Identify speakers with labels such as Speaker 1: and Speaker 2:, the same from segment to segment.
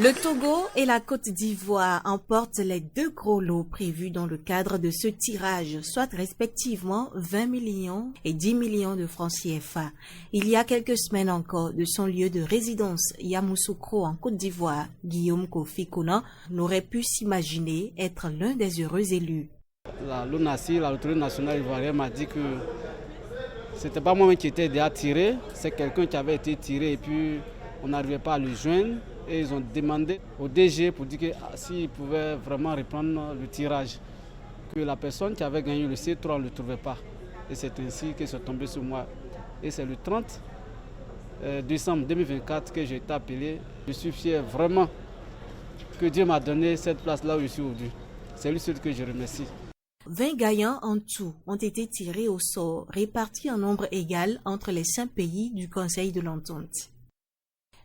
Speaker 1: Le Togo et la Côte d'Ivoire emportent les deux gros lots prévus dans le cadre de ce tirage, soit respectivement 20 millions et 10 millions de francs CFA. Il y a quelques semaines encore, de son lieu de résidence, Yamoussoukro en Côte d'Ivoire, Guillaume Kofi Konan n'aurait pu s'imaginer être l'un des heureux élus.
Speaker 2: L'ONACI, l'autorité nationale ivoirienne, m'a dit que c'était pas moi qui étais déjà tiré, c'est quelqu'un qui avait été tiré et puis on n'arrivait pas à le joindre. Et ils ont demandé au DG pour dire que s'ils pouvaient vraiment reprendre le tirage, que la personne qui avait gagné le C3 ne le trouvait pas. Et c'est ainsi que c'est tombé sur moi. Et c'est le 30 décembre 2024 que j'ai été appelé. Je suis fier vraiment que Dieu m'a donné cette place-là où je suis aujourd'hui. C'est lui seul que je remercie.
Speaker 1: 20 gagnants en tout ont été tirés au sort, répartis en nombre égal entre les 5 pays du Conseil de l'Entente.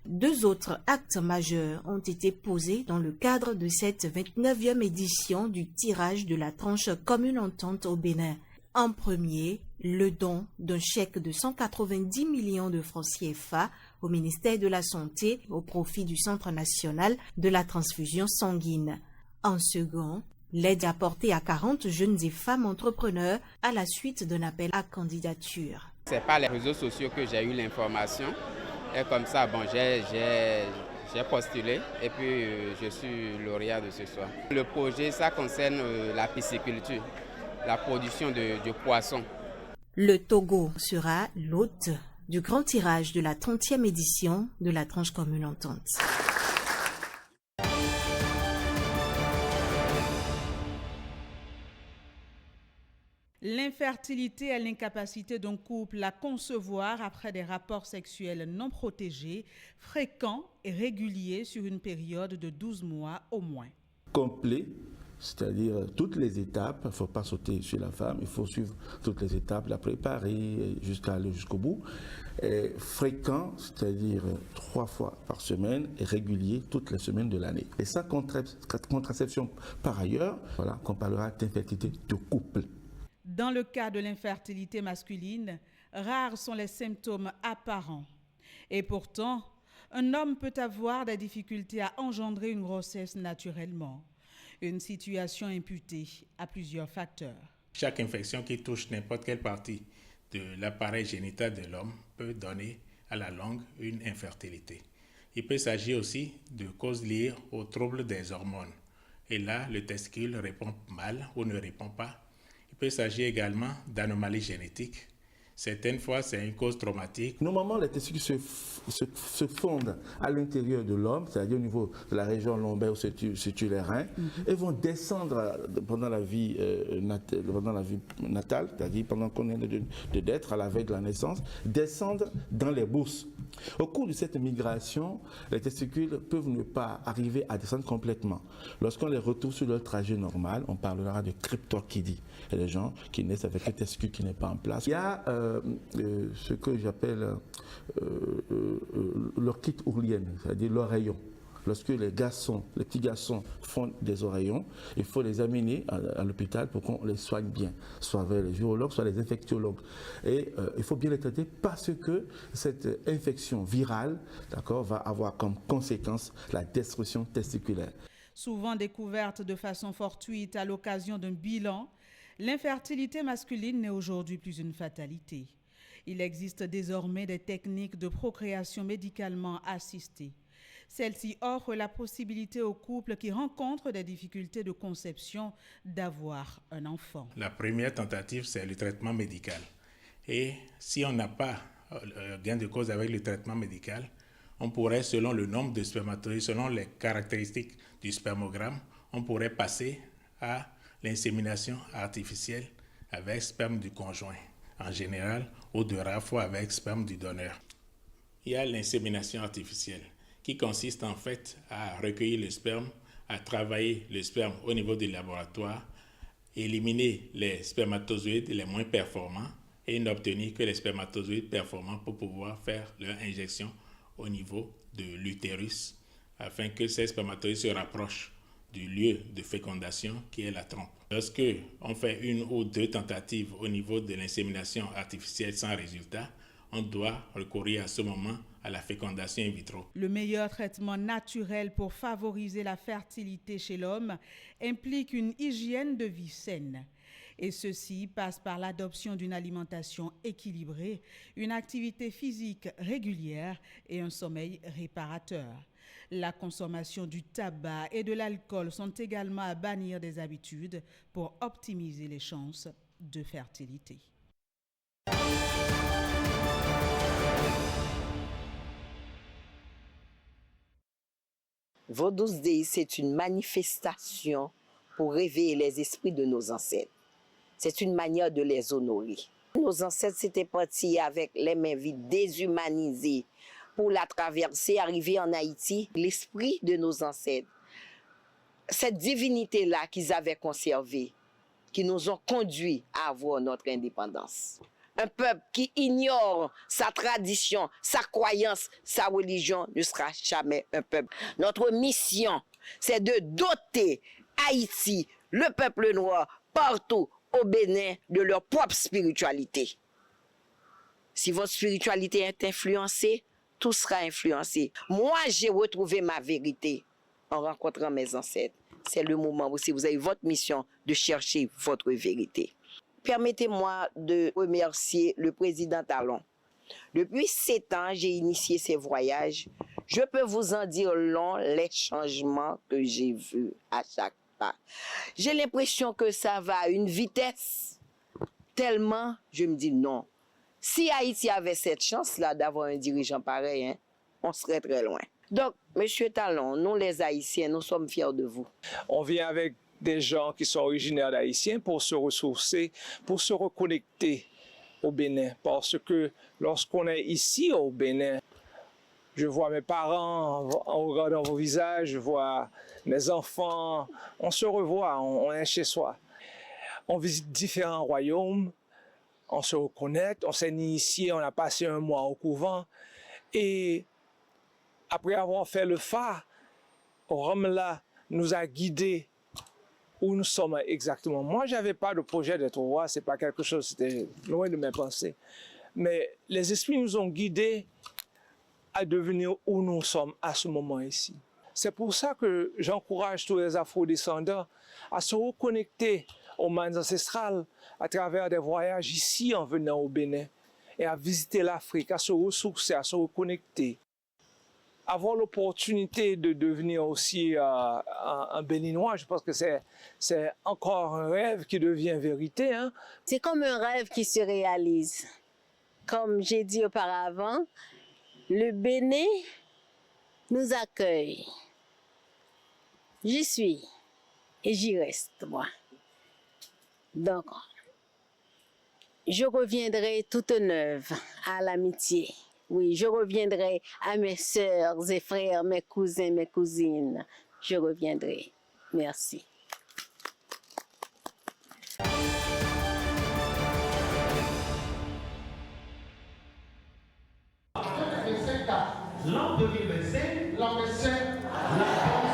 Speaker 1: Deux autres actes majeurs ont été posés dans le cadre de cette 29e édition du tirage de la tranche commune entente au Bénin. En premier, le don d'un chèque de 190 millions de francs CFA au ministère de la Santé au profit du Centre national de la transfusion sanguine. En second, l'aide apportée à 40 jeunes et femmes entrepreneurs à la suite d'un appel à candidature.
Speaker 3: C'est par les réseaux sociaux que j'ai eu l'information. Et comme ça, j'ai postulé et puis je suis lauréat de ce soir. Le projet, ça concerne la pisciculture, la production de poissons.
Speaker 1: Le Togo sera l'hôte du grand tirage de la 30e édition de la tranche commune entente.
Speaker 4: L'infertilité est l'incapacité d'un couple à concevoir après des rapports sexuels non protégés, fréquents et réguliers sur une période de 12 mois au moins.
Speaker 5: Complet, c'est-à-dire toutes les étapes, il ne faut pas sauter sur la femme, il faut suivre toutes les étapes, la préparer jusqu'à aller jusqu'au bout. Et fréquent, c'est-à-dire 3 fois par semaine et régulier toutes les semaines de l'année. Et sa contraception par ailleurs, voilà, qu'on parlera d'infertilité de couple.
Speaker 4: Dans le cas de l'infertilité masculine, rares sont les symptômes apparents. Et pourtant, un homme peut avoir des difficultés à engendrer une grossesse naturellement. Une situation imputée à plusieurs facteurs.
Speaker 6: Chaque infection qui touche n'importe quelle partie de l'appareil génital de l'homme peut donner à la longue une infertilité. Il peut s'agir aussi de causes liées aux troubles des hormones. Et là, le testicule répond mal ou ne répond pas. Il peut s'agir également d'anomalies génétiques. Certaines fois, c'est une cause traumatique.
Speaker 5: Normalement, les testicules se fondent à l'intérieur de l'homme, c'est-à-dire au niveau de la région lombaire où se situent les reins, et vont descendre pendant la vie natale, c'est-à-dire pendant qu'on est de naître, à la veille de la naissance, descendre dans les bourses. Au cours de cette migration, les testicules peuvent ne pas arriver à descendre complètement. Lorsqu'on les retrouve sur leur trajet normal, on parlera de cryptorchidie. Il y a des gens qui naissent avec un testicule qui n'est pas en place. Il y a ce que j'appelle l'orchite ourlienne, c'est-à-dire l'oreillon. Lorsque les petits garçons font des oreillons, il faut les amener à l'hôpital pour qu'on les soigne bien, soit vers les urologues, soit les infectiologues. Et il faut bien les traiter parce que cette infection virale, va avoir comme conséquence la destruction testiculaire.
Speaker 4: Souvent découverte de façon fortuite à l'occasion d'un bilan, l'infertilité masculine n'est aujourd'hui plus une fatalité. Il existe désormais des techniques de procréation médicalement assistées. Celle-ci offre la possibilité aux couples qui rencontrent des difficultés de conception d'avoir un enfant.
Speaker 6: La première tentative, c'est le traitement médical. Et si on n'a pas gain de cause avec le traitement médical, on pourrait, selon le nombre de spermatozoïdes, selon les caractéristiques du spermogramme, on pourrait passer à l'insémination artificielle avec sperme du conjoint, en général, ou de rares fois avec sperme du donneur. Il y a l'insémination artificielle, qui consiste en fait à recueillir le sperme, à travailler le sperme au niveau du laboratoire, éliminer les spermatozoïdes les moins performants et n'obtenir que les spermatozoïdes performants pour pouvoir faire leur injection au niveau de l'utérus, afin que ces spermatozoïdes se rapprochent du lieu de fécondation qui est la trompe. Lorsque on fait 1 ou 2 tentatives au niveau de l'insémination artificielle sans résultat, on doit recourir à ce moment à la fécondation in vitro.
Speaker 4: Le meilleur traitement naturel pour favoriser la fertilité chez l'homme implique une hygiène de vie saine. Et ceci passe par l'adoption d'une alimentation équilibrée, une activité physique régulière et un sommeil réparateur. La consommation du tabac et de l'alcool sont également à bannir des habitudes pour optimiser les chances de fertilité.
Speaker 7: Vodous Dei, c'est une manifestation pour réveiller les esprits de nos ancêtres. C'est une manière de les honorer. Nos ancêtres s'étaient partis avec les mains vides, déshumanisés, pour la traverser, arriver en Haïti. L'esprit de nos ancêtres, cette divinité-là qu'ils avaient conservée, qui nous ont conduits à avoir notre indépendance. Un peuple qui ignore sa tradition, sa croyance, sa religion ne sera jamais un peuple. Notre mission, c'est de doter Haïti, le peuple noir, partout au Bénin, de leur propre spiritualité. Si votre spiritualité est influencée, tout sera influencé. Moi, j'ai retrouvé ma vérité en rencontrant mes ancêtres. C'est le moment aussi, vous avez votre mission de chercher votre vérité. Permettez-moi de remercier le président Talon. Depuis 7 ans, j'ai initié ces voyages. Je peux vous en dire long les changements que j'ai vus à chaque pas. J'ai l'impression que ça va à une vitesse tellement, je me dis non. Si Haïti avait cette chance-là d'avoir un dirigeant pareil, on serait très loin. Donc, Monsieur Talon, nous les Haïtiens, nous sommes fiers de vous.
Speaker 8: On vient avec des gens qui sont originaires d'Haïtiens pour se ressourcer, pour se reconnecter au Bénin. Parce que lorsqu'on est ici au Bénin, je vois mes parents en regardant vos visages, je vois mes enfants, on se revoit, on est chez soi. On visite différents royaumes, on se reconnecte, on s'est initié, on a passé un mois au couvent. Et après avoir fait le phare, Ramla nous a guidés où nous sommes exactement. Moi, je n'avais pas de projet d'être roi, ce n'est pas quelque chose, c'était loin de mes pensées. Mais les esprits nous ont guidés à devenir où nous sommes à ce moment ici. C'est pour ça que j'encourage tous les afro-descendants à se reconnecter aux mannes ancestrales à travers des voyages ici en venant au Bénin et à visiter l'Afrique, à se ressourcer, à se reconnecter. Avoir l'opportunité de devenir aussi un Béninois, je pense que c'est encore un rêve qui devient vérité. Hein?
Speaker 9: C'est comme un rêve qui se réalise. Comme j'ai dit auparavant, le Bénin nous accueille. J'y suis et j'y reste, moi. Donc, je reviendrai toute neuve à l'amitié. Oui, je reviendrai à mes sœurs et frères, mes cousins, mes cousines. Je reviendrai. Merci.
Speaker 10: L'an 2025, l'an la bonne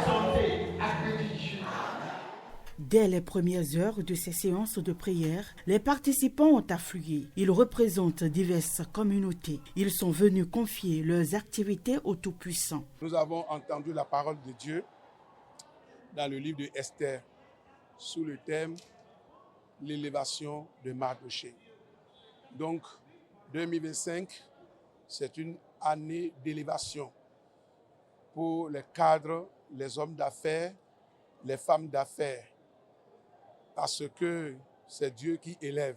Speaker 10: santé à
Speaker 1: Dès les premières heures de ces séances de prière, les participants ont afflué. Ils représentent diverses communautés. Ils sont venus confier leurs activités au Tout-Puissant.
Speaker 11: Nous avons entendu la parole de Dieu dans le livre de Esther sous le thème « L'élévation de Mardochée ». Donc, 2025, c'est une année d'élévation pour les cadres, les hommes d'affaires, les femmes d'affaires, parce que c'est Dieu qui élève.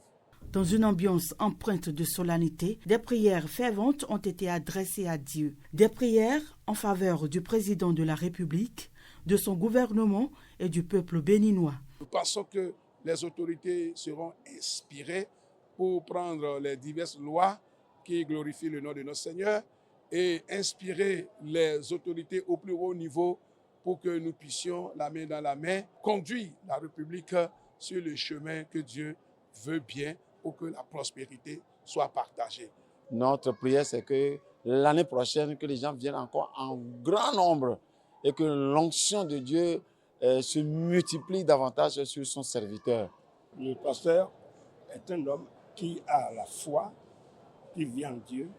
Speaker 1: Dans une ambiance empreinte de solennité, des prières ferventes ont été adressées à Dieu. Des prières en faveur du président de la République, de son gouvernement et du peuple béninois.
Speaker 11: Nous pensons que les autorités seront inspirées pour prendre les diverses lois qui glorifient le nom de notre Seigneur et inspirer les autorités au plus haut niveau pour que nous puissions, la main dans la main, conduire la République sur le chemin que Dieu veut bien pour que la prospérité soit partagée.
Speaker 12: Notre prière, c'est que l'année prochaine, que les gens viennent encore en grand nombre et que l'onction de Dieu se multiplie davantage sur son serviteur.
Speaker 13: Le pasteur est un homme qui a la foi
Speaker 11: qui vit en Dieu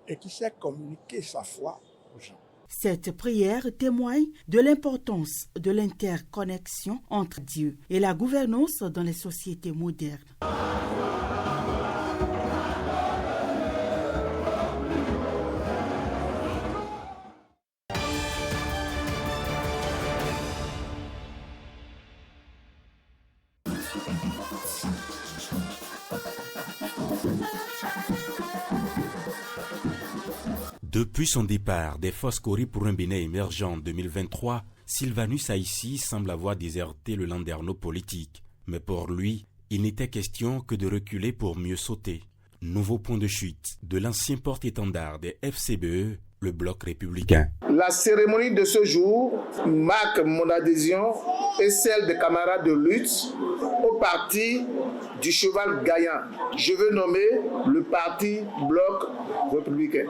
Speaker 11: et qui sait communiquer sa foi aux gens.
Speaker 13: Cette prière témoigne de l'importance de l'interconnexion entre Dieu et la gouvernance dans les sociétés modernes.
Speaker 14: Depuis son départ des Fosses Kory pour un Bénin émergent en 2023, Sylvanus Aïssi semble avoir déserté le landerneau politique. Mais pour lui, il n'était question que de reculer pour mieux sauter. Nouveau point de chute de l'ancien porte-étendard des FCBE, le Bloc républicain.
Speaker 15: La cérémonie de ce jour marque mon adhésion et celle des camarades de lutte au parti du cheval gagnant. Je veux nommer le parti Bloc républicain.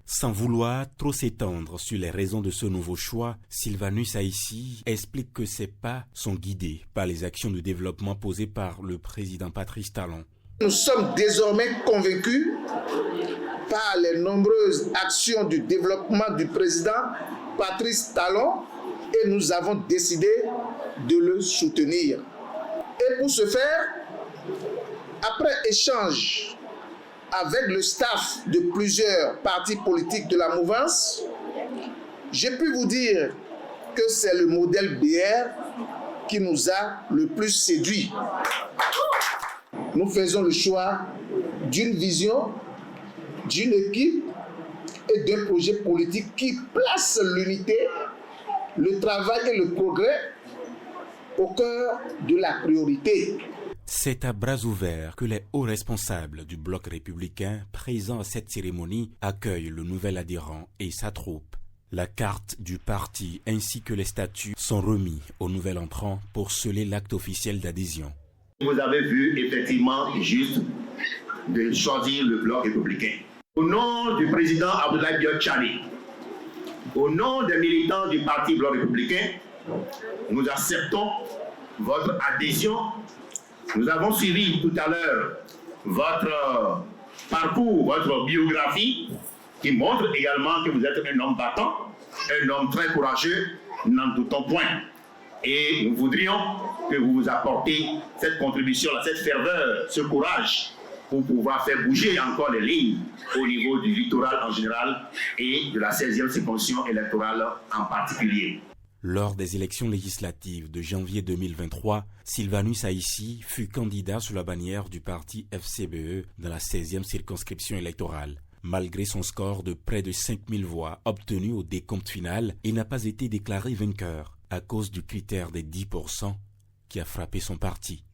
Speaker 14: Sans vouloir trop s'étendre sur les raisons de ce nouveau choix, Sylvanus Aïssi explique que ces pas sont guidés par les actions de développement posées par le président Patrice Talon.
Speaker 15: Nous sommes désormais convaincus par les nombreuses actions de développement du président Patrice Talon et nous avons décidé de le soutenir. Et pour ce faire, après échange avec le staff de plusieurs partis politiques de la mouvance, j'ai pu vous dire que c'est le modèle BR qui nous a le plus séduit. Nous faisons le choix d'une vision, d'une équipe et d'un projet politique qui place l'unité, le travail et le progrès au cœur de la priorité.
Speaker 14: C'est à bras ouverts que les hauts responsables du Bloc républicain présents à cette cérémonie accueillent le nouvel adhérent et sa troupe. La carte du parti ainsi que les statuts sont remis au nouvel entrant pour sceller l'acte officiel d'adhésion.
Speaker 16: Vous avez vu effectivement juste de choisir le Bloc républicain. Au nom du président Abdoulaye Biot Tchani, au nom des militants du parti Bloc républicain, nous acceptons votre adhésion. Nous avons suivi tout à l'heure votre parcours, votre biographie, qui montre également que vous êtes un homme battant, un homme très courageux, n'en doutons point. Et nous voudrions que vous vous apportiez cette contribution, cette ferveur, ce courage pour pouvoir faire bouger encore les lignes au niveau du littoral en général et de la 16e circonscription électorale en particulier.
Speaker 14: Lors des élections législatives de janvier 2023, Sylvanus Aïssi fut candidat sous la bannière du parti FCBE dans la 16e circonscription électorale. Malgré son score de près de 5000 voix obtenu au décompte final, il n'a pas été déclaré vainqueur à cause du critère des 10% qui a frappé son parti.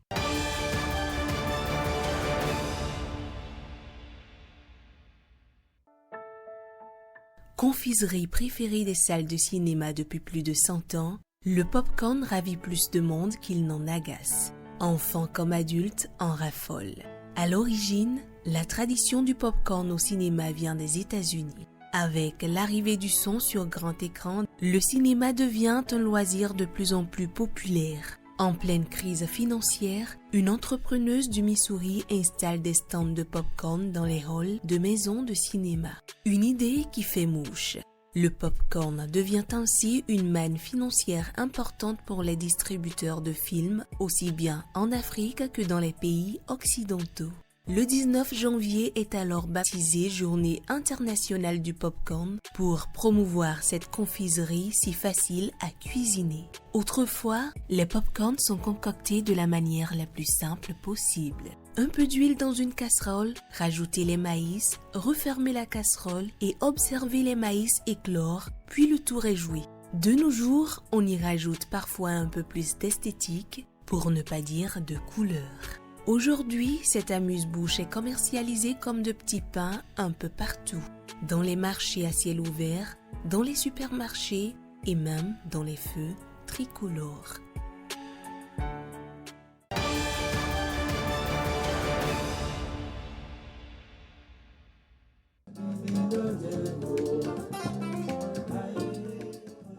Speaker 1: Confiserie préférée des salles de cinéma depuis plus de 100 ans, le popcorn ravit plus de monde qu'il n'en agace. Enfants comme adultes en raffolent. À l'origine, la tradition du popcorn au cinéma vient des États-Unis. Avec l'arrivée du son sur grand écran, le cinéma devient un loisir de plus en plus populaire. En pleine crise financière, une entrepreneuse du Missouri installe des stands de popcorn dans les halls de maisons de cinéma. Une idée qui fait mouche. Le popcorn devient ainsi une manne financière importante pour les distributeurs de films, aussi bien en Afrique que dans les pays occidentaux. Le 19 janvier est alors baptisé Journée internationale du popcorn pour promouvoir cette confiserie si facile à cuisiner. Autrefois, les popcorns sont concoctés de la manière la plus simple possible. Un peu d'huile dans une casserole, rajouter les maïs, refermer la casserole et observer les maïs éclore, puis le tour est joué. De nos jours, on y rajoute parfois un peu plus d'esthétique, pour ne pas dire de couleur. Aujourd'hui, cette amuse-bouche est commercialisée comme de petits pains un peu partout, dans les marchés à ciel ouvert, dans les supermarchés et même dans les feux tricolores.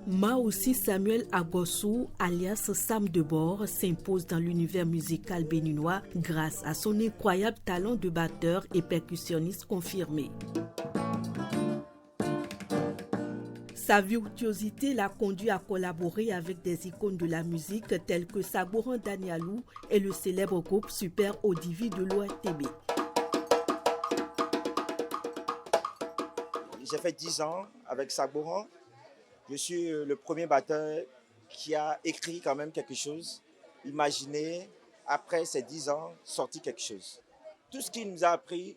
Speaker 13: Mao
Speaker 1: Sanusi Samuel Agossou, alias Sam Debord, s'impose dans l'univers musical béninois grâce à son incroyable talent de batteur et percussionniste confirmé. Sa virtuosité l'a conduit à collaborer avec des icônes de la musique telles que Sagoran Danialou et le célèbre groupe Super Odivi de l'ORTB.
Speaker 17: J'ai fait 10 ans avec Sagoran. Je suis le premier batteur qui a écrit quand même quelque chose, imaginé, après ces 10 ans, sorti quelque chose. Tout ce qu'il nous a appris,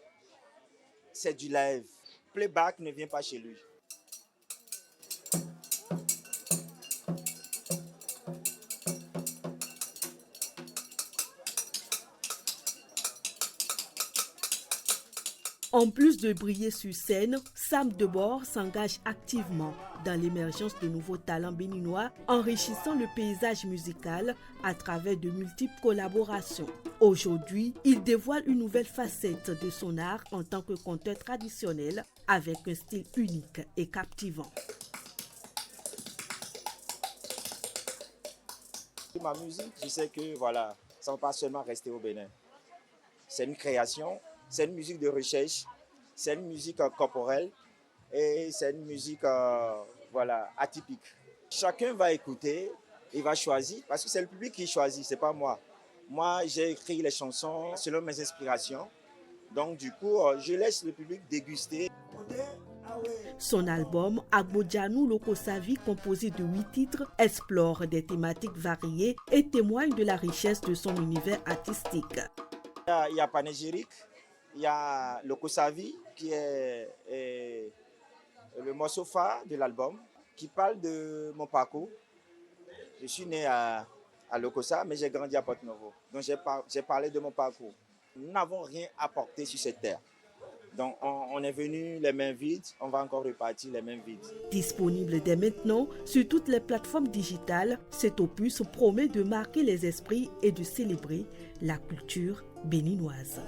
Speaker 17: c'est du live. Playback ne vient pas chez lui.
Speaker 1: En plus de briller sur scène, Sam Debord s'engage activement dans l'émergence de nouveaux talents béninois, enrichissant le paysage musical à travers de multiples collaborations. Aujourd'hui, il dévoile une nouvelle facette de son art en tant que conteur traditionnel avec un style unique et captivant.
Speaker 17: Ma musique, je sais que voilà, ça ne va pas seulement rester au Bénin. C'est une création. C'est une musique de recherche, c'est une musique corporelle et c'est une musique atypique. Chacun va écouter, il va choisir, parce que c'est le public qui choisit, c'est pas moi. Moi, j'ai écrit les chansons selon mes inspirations, donc du coup, je laisse le public déguster.
Speaker 1: Son album Agbodjanou Lokosavi, composé de 8 titres, explore des thématiques variées et témoigne de la richesse de son univers artistique.
Speaker 17: Il y a Panégyrique. Il y a Lokosavi, qui est le morceau phare de l'album, qui parle de mon parcours. Je suis né à Lokosa, mais j'ai grandi à Porto-Novo. Donc j'ai parlé de mon parcours. Nous n'avons rien apporté sur cette terre. Donc on est venu les mains vides, on va encore repartir les mains vides.
Speaker 1: Disponible dès maintenant sur toutes les plateformes digitales, cet opus promet de marquer les esprits et de célébrer la culture béninoise.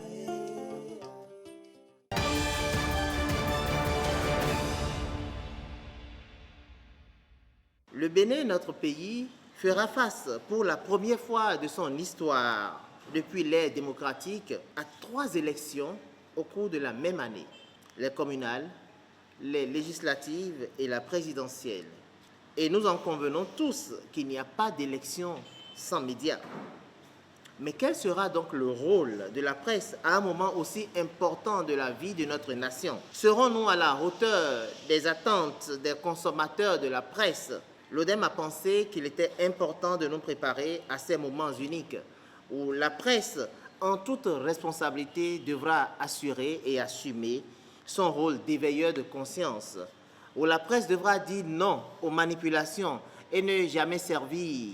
Speaker 18: Le Bénin, notre pays, fera face pour la première fois de son histoire, depuis l'ère démocratique, à 3 élections au cours de la même année. Les communales, les législatives et la présidentielle. Et nous en convenons tous qu'il n'y a pas d'élection sans médias. Mais quel sera donc le rôle de la presse à un moment aussi important de la vie de notre nation? Serons-nous à la hauteur des attentes des consommateurs de la presse? L'ODEM a pensé qu'il était important de nous préparer à ces moments uniques où la presse, en toute responsabilité, devra assurer et assumer son rôle d'éveilleur de conscience, où la presse devra dire non aux manipulations et ne jamais servir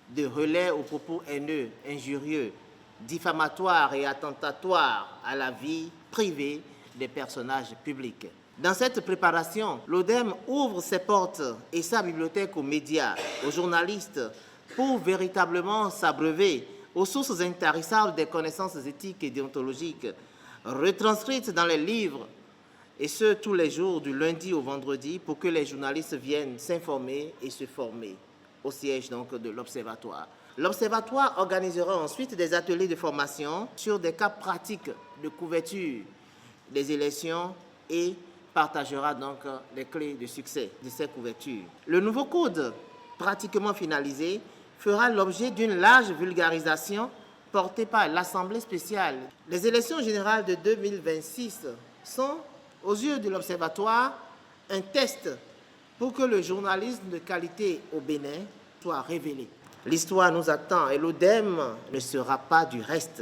Speaker 18: de relais aux propos haineux, injurieux, diffamatoires et attentatoires à la vie privée des personnages publics. Dans cette préparation, l'ODEM ouvre ses portes et sa bibliothèque aux médias, aux journalistes, pour véritablement s'abreuver aux sources intarissables des connaissances éthiques et déontologiques, retranscrites dans les livres, et ce, tous les jours, du lundi au vendredi, pour que les journalistes viennent s'informer et se former au siège donc de l'Observatoire. L'Observatoire organisera ensuite des ateliers de formation sur des cas pratiques de couverture des élections et partagera donc les clés de succès de ces couvertures. Le nouveau code, pratiquement finalisé, fera l'objet d'une large vulgarisation portée par l'Assemblée spéciale. Les élections générales de 2026 sont, aux yeux de l'Observatoire, un test pour que le journalisme de qualité au Bénin soit révélé. L'histoire nous attend et l'ODEM ne sera pas du reste.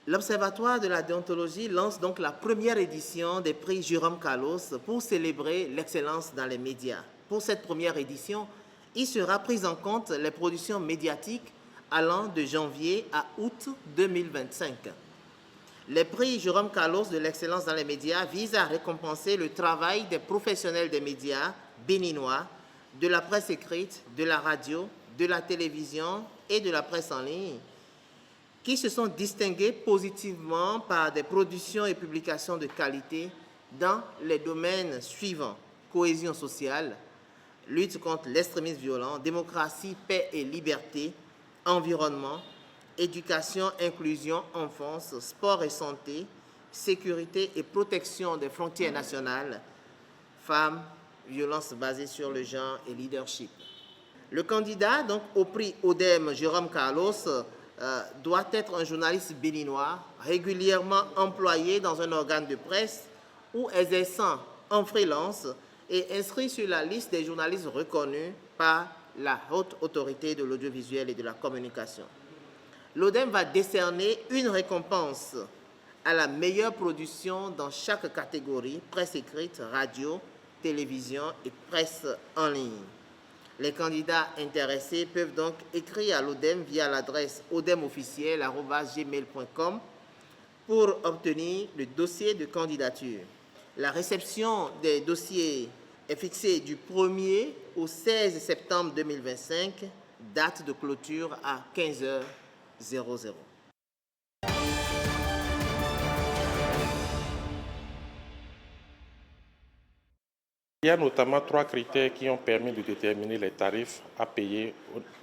Speaker 18: L'Observatoire de la déontologie lance donc la première édition des prix Jérôme Carlos pour célébrer l'excellence dans les médias. Pour cette première édition, il sera pris en compte les productions médiatiques allant de janvier à août 2025. Les prix Jérôme Carlos de l'excellence dans les médias visent à récompenser le travail des professionnels des médias béninois, de la presse écrite, de la radio, de la télévision et de la presse en ligne, qui se sont distingués positivement par des productions et publications de qualité dans les domaines suivants: cohésion sociale, lutte contre l'extrémisme violent, démocratie, paix et liberté, environnement, éducation, inclusion, enfance, sport et santé, sécurité et protection des frontières nationales, femmes, violences basées sur le genre et leadership. Le candidat donc, au prix ODEM, Jérôme Carlos, doit être un journaliste béninois régulièrement employé dans un organe de presse ou exerçant en freelance et inscrit sur la liste des journalistes reconnus par la haute autorité de l'audiovisuel et de la communication. L'ODEM va décerner une récompense à la meilleure production dans chaque catégorie: presse écrite, radio, télévision et presse en ligne. Les candidats intéressés peuvent donc écrire à l'ODEM via l'adresse odemofficiel@gmail.com pour obtenir le dossier de candidature. La réception des dossiers est fixée du 1er au 16 septembre 2025, date de clôture à 15h00.
Speaker 19: Il y a notamment 3 critères qui ont permis de déterminer les tarifs à payer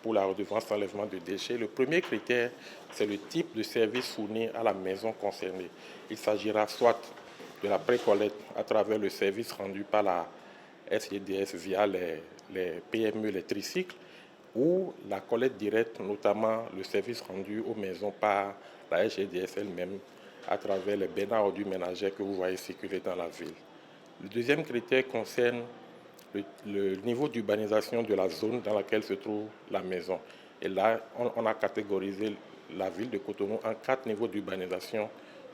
Speaker 19: pour la redevance d'enlèvement de déchets. Le premier critère, c'est le type de service fourni à la maison concernée. Il s'agira soit de la pré-collecte à travers le service rendu par la SGDS via les PME, les tricycles, ou la collecte directe, notamment le service rendu aux maisons par la SGDS elle-même à travers les bennes à ordures ménagères que vous voyez circuler dans la ville. Le deuxième critère concerne le niveau d'urbanisation de la zone dans laquelle se trouve la maison. Et là, on a catégorisé la ville de Cotonou en 4 niveaux d'urbanisation,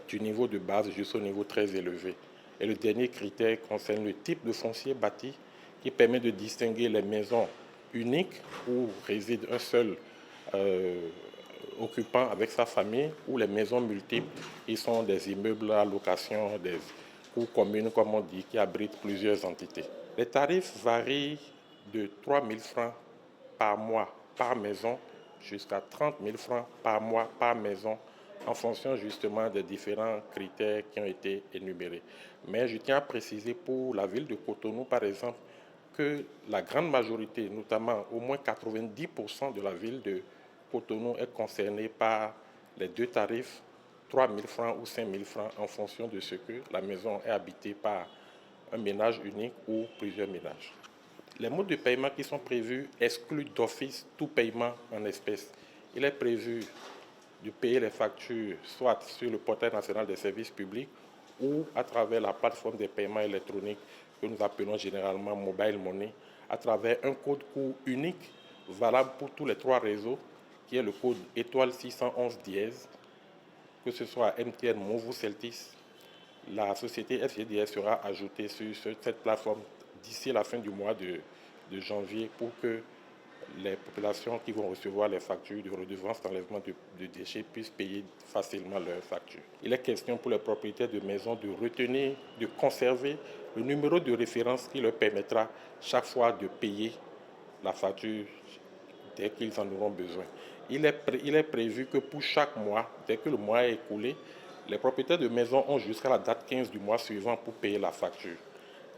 Speaker 19: du niveau de base jusqu'au niveau très élevé. Et le dernier critère concerne le type de foncier bâti qui permet de distinguer les maisons uniques où réside un seul occupant avec sa famille, ou les maisons multiples qui sont des immeubles à location, des ou communes, comme on dit, qui abritent plusieurs entités. Les tarifs varient de 3 000 francs par mois par maison jusqu'à 30 000 francs par mois par maison, en fonction justement des différents critères qui ont été énumérés. Mais je tiens à préciser pour la ville de Cotonou, par exemple, que la grande majorité, notamment au moins 90% de la ville de Cotonou est concernée par les 2 tarifs, 3 000 francs ou 5 000 francs, en fonction de ce que la maison est habitée par un ménage unique ou plusieurs ménages. Les modes de paiement qui sont prévus excluent d'office tout paiement en espèces. Il est prévu de payer les factures soit sur le portail national des services publics ou à travers la plateforme des paiements électroniques que nous appelons généralement Mobile Money, à travers un code court unique valable pour tous les 3 réseaux, qui est le code étoile 611 dièse. Que ce soit MTN, Move ou Celtis, la société SGDS sera ajoutée sur cette plateforme d'ici la fin du mois de janvier pour que les populations qui vont recevoir les factures de redevance d'enlèvement de déchets puissent payer facilement leurs factures. Il est question pour les propriétaires de maisons de retenir, de conserver le numéro de référence qui leur permettra chaque fois de payer la facture dès qu'ils en auront besoin. Il est prévu que pour chaque mois, dès que le mois est écoulé, les propriétaires de maisons ont jusqu'à la date 15 du mois suivant pour payer la facture.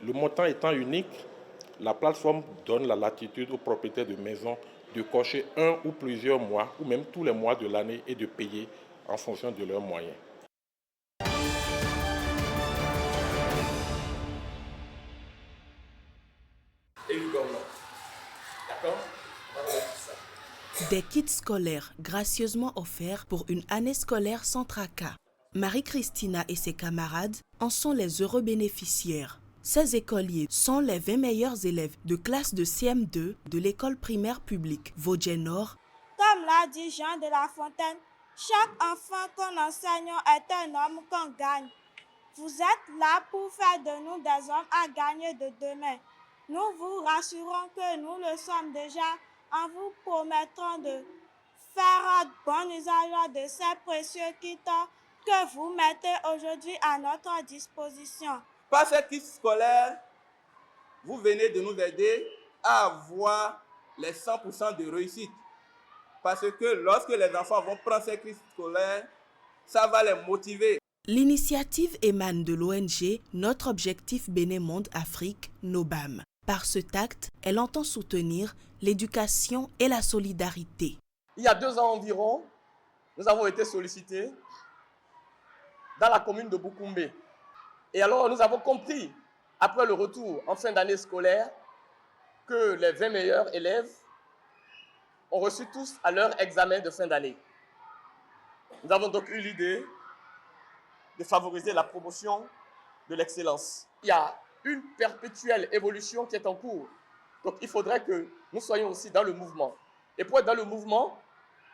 Speaker 19: Le montant étant unique, la plateforme donne la latitude aux propriétaires de maisons de cocher un ou plusieurs mois, ou même tous les mois de l'année, et de payer en fonction de leurs moyens.
Speaker 20: D'accord ?
Speaker 1: Des kits scolaires gracieusement offerts pour une année scolaire sans tracas. Marie-Christina et ses camarades en sont les heureux bénéficiaires. Ces écoliers sont les 20 meilleurs élèves de classe de CM2 de l'école primaire publique Vaudjey-Nord.
Speaker 21: Comme l'a dit Jean de La Fontaine, chaque enfant qu'on enseigne est un homme qu'on gagne. Vous êtes là pour faire de nous des hommes à gagner de demain. Nous vous rassurons que nous le sommes déjà en vous promettant de faire bon usage de ces précieux kits que vous mettez aujourd'hui à notre disposition.
Speaker 20: Par ces kits scolaires, vous venez de nous aider à avoir les 100% de réussite. parce que lorsque les enfants vont prendre ces kits scolaires, ça va les motiver.
Speaker 1: L'initiative émane de l'ONG Notre Objectif Bénin Monde Afrique, NOBAM. Par ce acte, elle entend soutenir l'éducation et la solidarité.
Speaker 20: Il y a 2 ans environ, nous avons été sollicités dans la commune de Boukoumbe. Et alors nous avons compris, après le retour en fin d'année scolaire, que les 20 meilleurs élèves ont reçu tous à leur examen de fin d'année. Nous avons donc eu l'idée de favoriser la promotion de l'excellence. Il y a une perpétuelle évolution qui est en cours. Donc il faudrait que nous soyons aussi dans le mouvement. Et pour être dans le mouvement,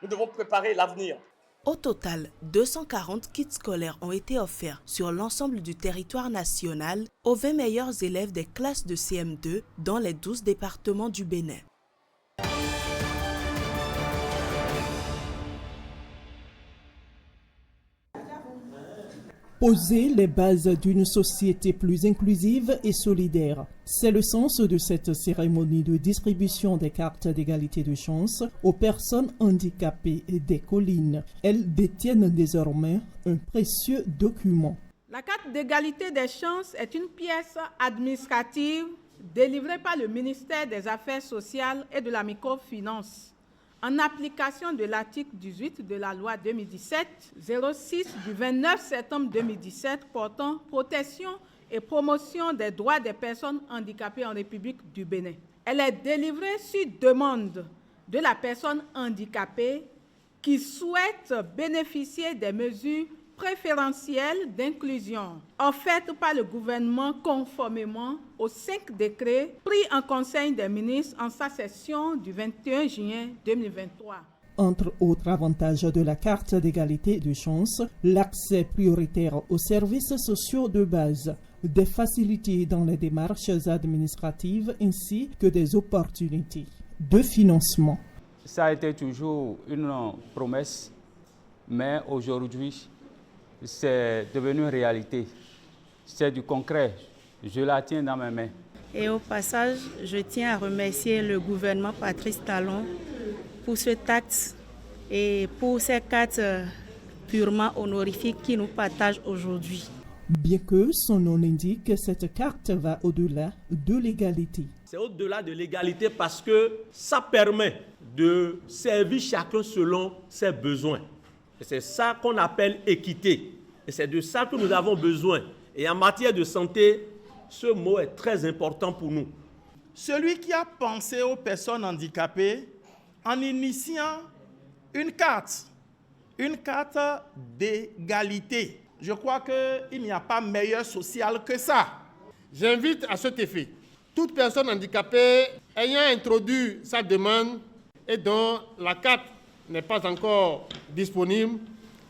Speaker 20: nous devons préparer l'avenir.
Speaker 1: Au total, 240 kits scolaires ont été offerts sur l'ensemble du territoire national aux 20 meilleurs élèves des classes de CM2 dans les 12 départements du Bénin.
Speaker 2: Poser les bases d'une société plus inclusive et solidaire. C'est le sens de cette cérémonie de distribution des cartes d'égalité de chance aux personnes handicapées des collines. Elles détiennent désormais un précieux document.
Speaker 22: La carte d'égalité des chances est une pièce administrative délivrée par le ministère des Affaires sociales et de la microfinance, en application de l'article 18 de la loi 2017-06 du 29 septembre 2017 portant protection et promotion des droits des personnes handicapées en République du Bénin. Elle est délivrée sur demande de la personne handicapée qui souhaite bénéficier des mesures préférentielles d'inclusion offertes par le gouvernement conformément aux 5 décrets pris en Conseil des ministres en sa session du 21 juin 2023.
Speaker 2: Entre autres avantages de la carte d'égalité de chance, l'accès prioritaire aux services sociaux de base, des facilités dans les démarches administratives ainsi que des opportunités de financement.
Speaker 23: Ça a été toujours une promesse, mais aujourd'hui, c'est devenu réalité. C'est du concret. Je la tiens dans mes mains.
Speaker 24: Et au passage, je tiens à remercier le gouvernement Patrice Talon pour ce acte et pour ces cartes purement honorifiques qui nous partagent aujourd'hui.
Speaker 2: Bien que son nom l'indique, cette carte va au-delà de l'égalité.
Speaker 25: C'est au-delà de l'égalité parce que ça permet de servir chacun selon ses besoins. Et c'est ça qu'on appelle équité. Et c'est de ça que nous avons besoin. Et en matière de santé, ce mot est très important pour nous.
Speaker 26: Celui qui a pensé aux personnes handicapées en initiant une carte d'égalité. Je crois qu'il n'y a pas meilleur social que ça.
Speaker 27: J'invite à cet effet toute personne handicapée ayant introduit sa demande et dont la carte n'est pas encore disponible,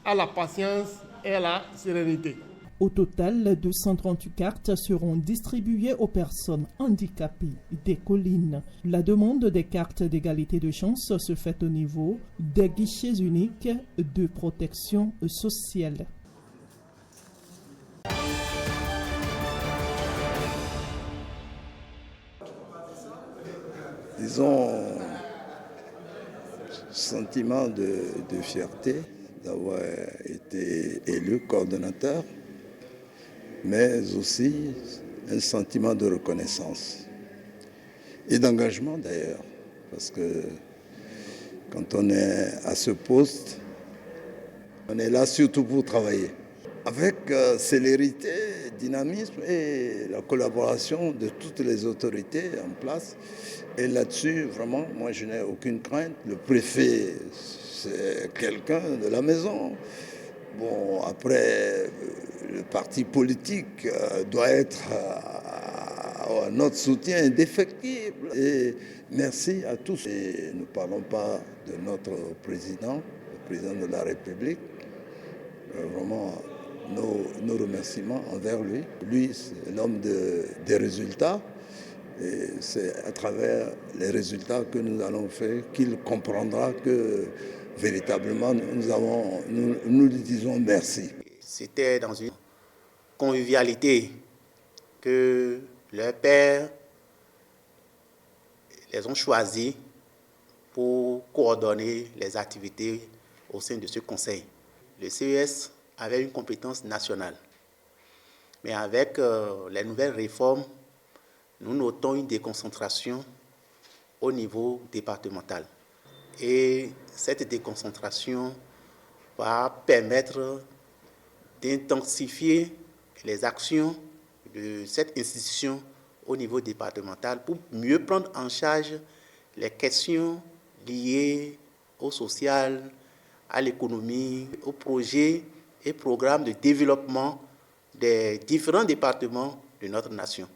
Speaker 27: à la patience et à la sérénité.
Speaker 2: Au total, 238 cartes seront distribuées aux personnes handicapées des collines. La demande des cartes d'égalité de chance se fait au niveau des guichets uniques de protection sociale.
Speaker 28: Disons, sentiment de fierté d'avoir été élu coordonnateur, mais aussi un sentiment de reconnaissance et d'engagement d'ailleurs, parce que quand on est à ce poste, on est là surtout pour travailler. Avec célérité, dynamisme et la collaboration de toutes les autorités en place. Et là-dessus, vraiment, moi je n'ai aucune crainte. Le préfet, c'est quelqu'un de la maison. Bon, après, le parti politique doit être à notre soutien indéfectible. Et merci à tous. Et nous ne parlons pas de notre président, le président de la République. Vraiment, nos remerciements envers lui. Lui, c'est l'homme des résultats. Et c'est à travers les résultats que nous allons faire qu'il comprendra que véritablement nous lui disons merci.
Speaker 29: C'était dans une convivialité que leurs pères les ont choisis pour coordonner les activités au sein de ce conseil. Le CES avait une compétence nationale, mais avec les nouvelles réformes, nous notons une déconcentration au niveau départemental. Et cette déconcentration va permettre d'intensifier les actions de cette institution au niveau départemental pour mieux prendre en charge les questions liées au social, à l'économie, aux projets et programmes de développement des différents départements de notre nation.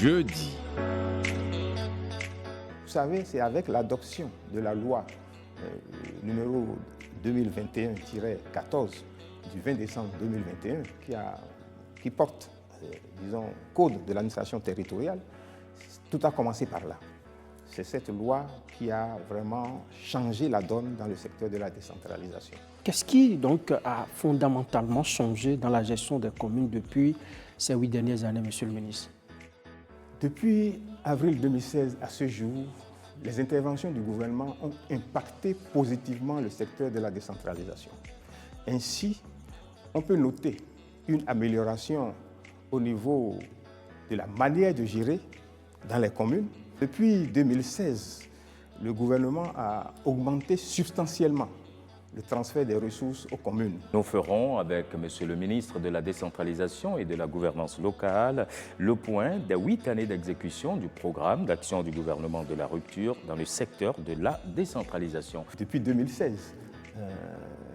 Speaker 3: Jeudi.
Speaker 4: Vous savez, c'est avec l'adoption de la loi numéro 2021-14 du 20 décembre 2021 qui porte, disons, code de l'administration territoriale. Tout a commencé par là. C'est cette loi qui a vraiment changé la donne dans le secteur de la décentralisation.
Speaker 5: Qu'est-ce qui donc a fondamentalement changé dans la gestion des communes depuis ces 8 dernières années, Monsieur le ministre?
Speaker 4: Depuis avril 2016 à ce jour, les interventions du gouvernement ont impacté positivement le secteur de la décentralisation. Ainsi, on peut noter une amélioration au niveau de la manière de gérer dans les communes. Depuis 2016, le gouvernement a augmenté substantiellement le transfert des ressources aux communes.
Speaker 6: Nous ferons avec Monsieur le ministre de la décentralisation et de la gouvernance locale le point des 8 années d'exécution du programme d'action du gouvernement de la rupture dans le secteur de la décentralisation.
Speaker 4: Depuis 2016,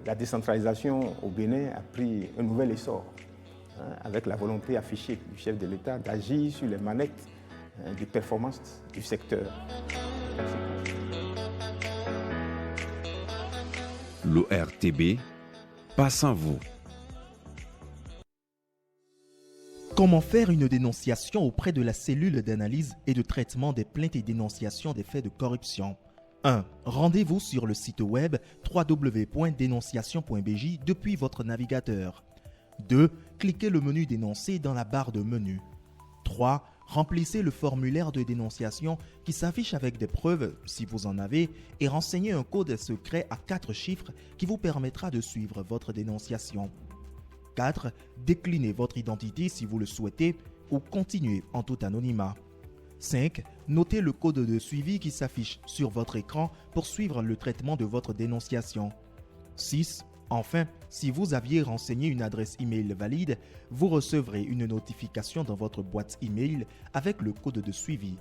Speaker 4: la décentralisation au Bénin a pris un nouvel essor, avec la volonté affichée du chef de l'État d'agir sur les manettes de performance du secteur.
Speaker 3: L'ORTB, pas sans vous.
Speaker 7: Comment faire une dénonciation auprès de la cellule d'analyse et de traitement des plaintes et dénonciations des faits de corruption? 1. Rendez-vous sur le site web www.dénonciation.bj depuis votre navigateur. 2. Cliquez le menu Dénoncer dans la barre de menu. 3. Remplissez le formulaire de dénonciation qui s'affiche avec des preuves, si vous en avez, et renseignez un code secret à 4 chiffres qui vous permettra de suivre votre dénonciation. 4. Déclinez votre identité si vous le souhaitez ou continuez en tout anonymat. 5. Notez le code de suivi qui s'affiche sur votre écran pour suivre le traitement de votre dénonciation. 6. Enfin, si vous aviez renseigné une adresse email valide, vous recevrez une notification dans votre boîte email avec le code de suivi.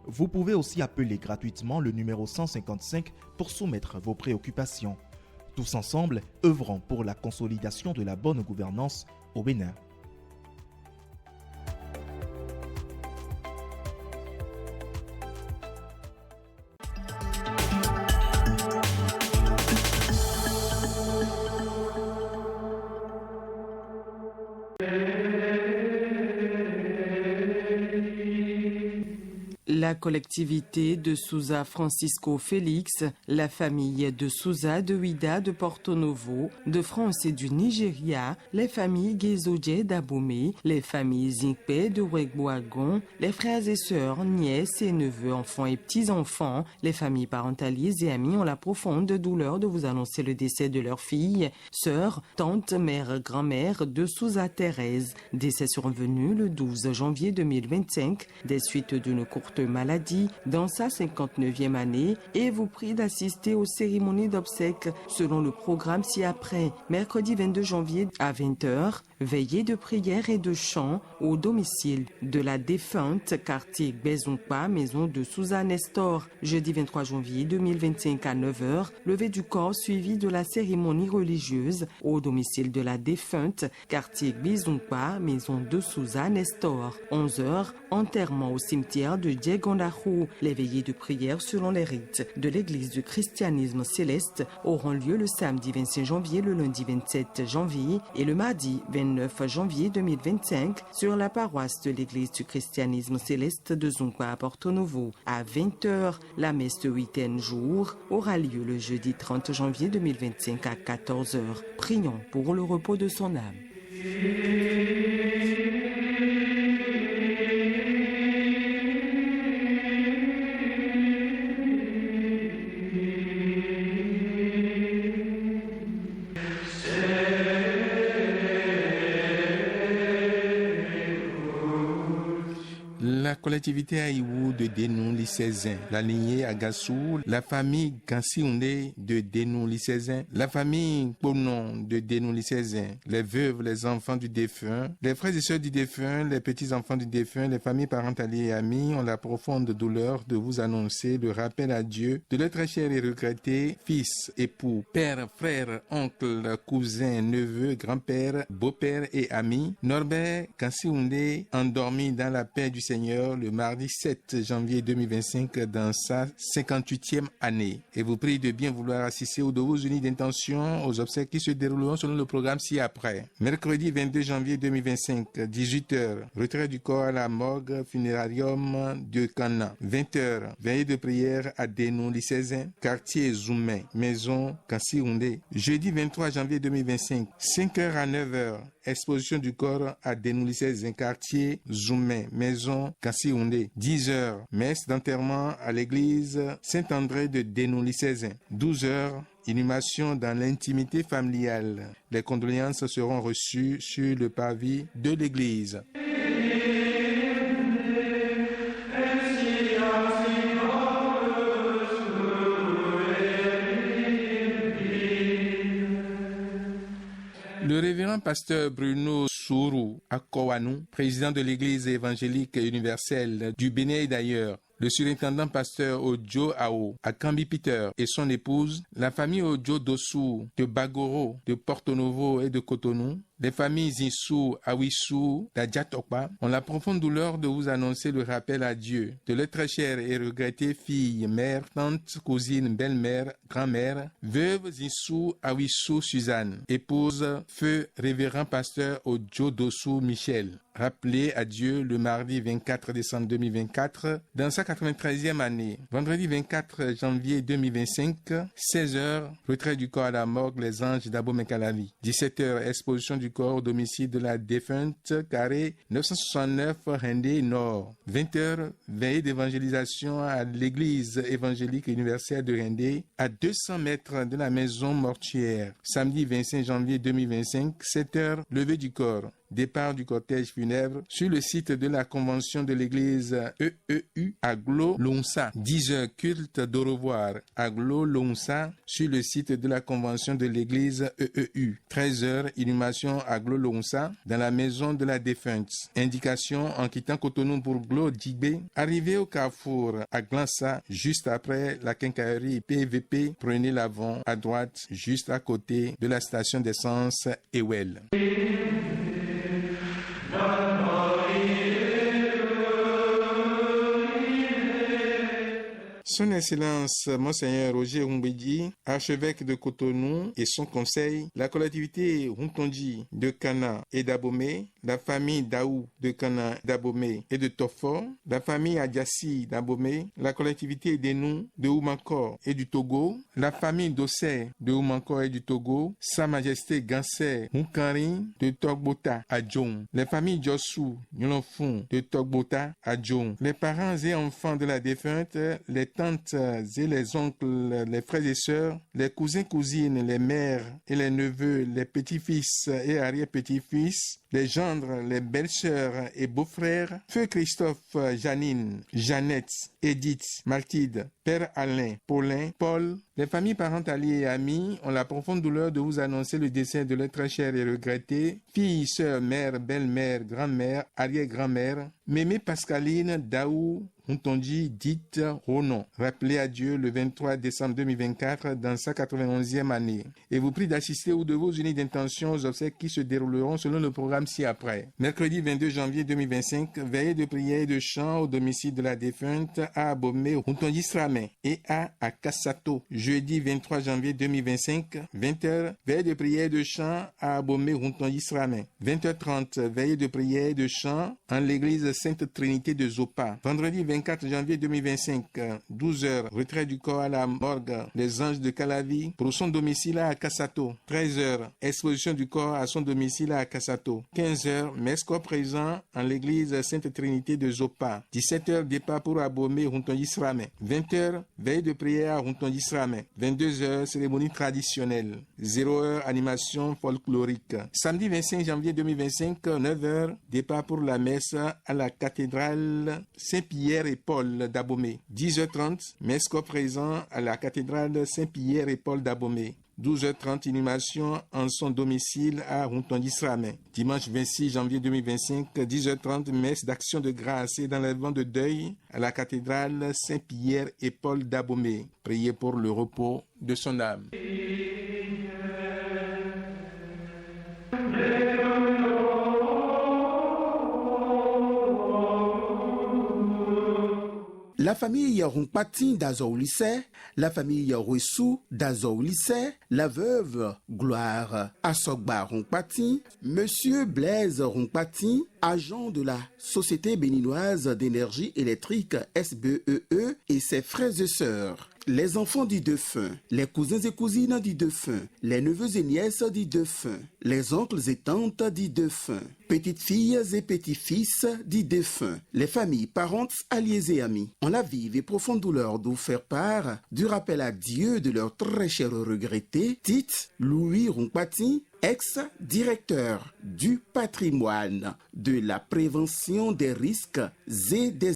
Speaker 7: Vous pouvez aussi appeler gratuitement le numéro 155 pour soumettre vos préoccupations. Tous ensemble, œuvrons pour la consolidation de la bonne gouvernance au Bénin.
Speaker 8: La collectivité de Souza Francisco Félix, la famille de Souza de Ouida de Porto Novo, de France et du Nigeria, les familles Gezodje d'Abomey, les familles Zinkpe de Wegboagon, les frères et sœurs, nièces et neveux, enfants et petits-enfants, les familles parentalistes et amis ont la profonde douleur de vous annoncer le décès de leur fille, sœur, tante, mère, grand-mère de Souza Thérèse. Décès survenu le 12 janvier 2025 des suites d'une courte maladie dans sa 59e année et vous prie d'assister aux cérémonies d'obsèques selon le programme ci-après. Mercredi 22 janvier à 20h, Veillée de prière et de chant au domicile de la défunte, quartier Bézonpa, maison de Souza Nestor. Jeudi 23 janvier 2025 à 9h, levée du corps suivi de la cérémonie religieuse au domicile de la défunte, quartier Bézonpa, maison de Souza Nestor. 11h, enterrement au cimetière de Diegondahu. Les veillées de prière selon les rites de l'église du christianisme céleste auront lieu le samedi 25 janvier, le lundi 27 janvier et le mardi 29 janvier 2025 sur la paroisse de l'église du christianisme céleste de Zonkwa à Porto Novo. À 20h, la messe de 8e jour aura lieu le jeudi 30 janvier 2025 à 14h. Prions pour le repos de son âme.
Speaker 9: La collectivité Aïwou de Denou-Lycézin, la lignée Agassou, la famille Gansioundé de Denou-Lycézin, la famille Ponon de Denou-Lycézin, les veuves, les enfants du défunt, les frères et sœurs du défunt, les petits-enfants du défunt, les familles parentales et amis ont la profonde douleur de vous annoncer le rappel à Dieu de leur très cher et regretté fils, époux, père, frère, oncle, cousin, neveu, grand-père, beau-père et ami, Norbert Gansioundé, endormi dans la paix du Seigneur le mardi 7 janvier 2025 dans sa 58e année. Et vous prie de bien vouloir assister aux de vos unis d'intention aux obsèques qui se dérouleront selon le programme ci-après. Mercredi 22 janvier 2025, 18h, retrait du corps à la morgue funérarium de Cana. 20h, veillée de prière à Denou-Lycézin, quartier Zoumé, maison Kassiroundé. Jeudi 23 janvier 2025, 5h à 9h, exposition du corps à Denou-Lycézin, quartier Zoumé, maison Kassiroundé. 10h, messe d'enterrement à l'église Saint-André de Denou-Lycézin. 12h, inhumation dans l'intimité familiale. Les condoléances seront reçues sur le parvis de l'église. Le révérend pasteur Bruno Sourou Akowanou, président de l'église évangélique universelle du Bénin et d'ailleurs, le surintendant pasteur Ojo Ao à Kambi Peter et son épouse, la famille Ojo Dossou de Bagoro, de Porto Novo et de Cotonou, les familles Zinsou, Awissou, d'Adjatokpa ont la profonde douleur de vous annoncer le rappel à Dieu de leur très chère et regrettée fille, mère, tante, cousine, belle-mère, grand-mère, veuve Zinsou, Awissou, Suzanne, épouse, feu révérend pasteur Ojo Dossou Michel, rappelé à Dieu le mardi 24 décembre 2024 dans sa 93e année. Vendredi 24 janvier 2025, 16h, retrait du corps à la morgue Les Anges d'Abomey-Calavi. 17h, exposition du corps au domicile de la défunte, carré 969 Rendé Nord. 20h, veillée d'évangélisation à l'église évangélique universelle de Rendé, à 200 mètres de la maison mortuaire. Samedi 25 janvier 2025, 7h, levée du corps. Départ du cortège funèbre sur le site de la convention de l'église EEU à Glo-Lonsa. 10h, culte d'au revoir à Glo-Lonsa sur le site de la convention de l'église EEU. 13h, inhumation à Glo-Lonsa dans la maison de la défunte. Indication en quittant Cotonou pour Glo-Djibé. Arrivé au carrefour à Glansa, juste après la quincaillerie PVP, prenez l'avant à droite, juste à côté de la station d'essence Ewell. Son Excellence Monseigneur Roger Rumbedi, archevêque de Cotonou et son conseil, la collectivité Runtondi de Kana et d'Abomey, la famille Daou de Kana, d'Abomey et de Tofor, la famille Adjassi d'Abomey, la collectivité Denou de Oumankor et du Togo, la famille Dossé de Oumankor et du Togo, Sa Majesté Gansé Hunkari de Togbota à Djong, les familles Djossou Nyolonfon de Togbota à Djong, les parents et enfants de la défunte, les tantes et les oncles, les frères et sœurs, les cousins, cousines, les mères et les neveux, les petits-fils et arrière-petits-fils, les gendres, les belles-sœurs et beaux-frères, Feu Christophe, Janine, Jeannette, Edith, Mathilde, Père Alain, Paulin, Paul, Les familles, parents, alliés et amis ont la profonde douleur de vous annoncer le décès de leur très chère et regrettée fille, sœur, mère, belle-mère, grand-mère, arrière-grand-mère, Mémé Pascaline Daou Ntondi, dite Ronon, rappelée à Dieu le 23 décembre 2024 dans sa 91e année, et vous prie d'assister ou de vos unies d'intention aux obsèques qui se dérouleront selon le programme ci-après. Mercredi 22 janvier 2025, veillée de prière et de chant au domicile de la défunte à Abomey, Ntondi Stramé et à Kassato. Jeudi 23 janvier 2025, 20h, veillée de prière et de chant à Abomey, Ntondi Stramé. 20h30, veillée de prière et de chant en l'église Sainte Trinité de Zopa. Vendredi 24 janvier 2025, 12h, retrait du corps à la morgue des Anges de Calavi pour son domicile à Kassato. 13h, exposition du corps à son domicile à Kassato. 15h, messe corps présent en l'église Sainte Trinité de Zopa. 17h, départ pour Abomey, Ntondi Stramé. 20h, veille de prière à Ntondi Stramé. 22h, cérémonie traditionnelle. 0h, animation folklorique. Samedi 25 janvier 2025, 9h, départ pour la messe à la cathédrale Saint-Pierre et Paul d'Abomey. 10h30, messe corps présent à la cathédrale Saint-Pierre et Paul d'Abomey. 12h30, inhumation en son domicile à Ntondi Stramé. Dimanche 26 janvier 2025, 10h30, messe d'action de grâce et d'enlèvement de deuil à la cathédrale Saint-Pierre et Paul d'Abomey. Priez pour le repos de son âme.
Speaker 10: La famille Rumpati d'Azoulisse, la famille Ruessou d'Azoulisse, la veuve Gloire Assogba Rumpati, Monsieur Blaise Rumpati, agent de la Société béninoise d'énergie électrique SBEE et ses frères et sœurs. Les enfants du défunt, les cousins et cousines du défunt, les neveux et nièces du défunt, les oncles et tantes du défunt, petites filles et petits-fils du défunt, les familles, parents, alliés et amis, ont la vive et profonde douleur de vous faire part du rappel à Dieu de leur très cher regretté, Tite Louis Rumpati, ex-directeur du patrimoine, de la prévention des risques et des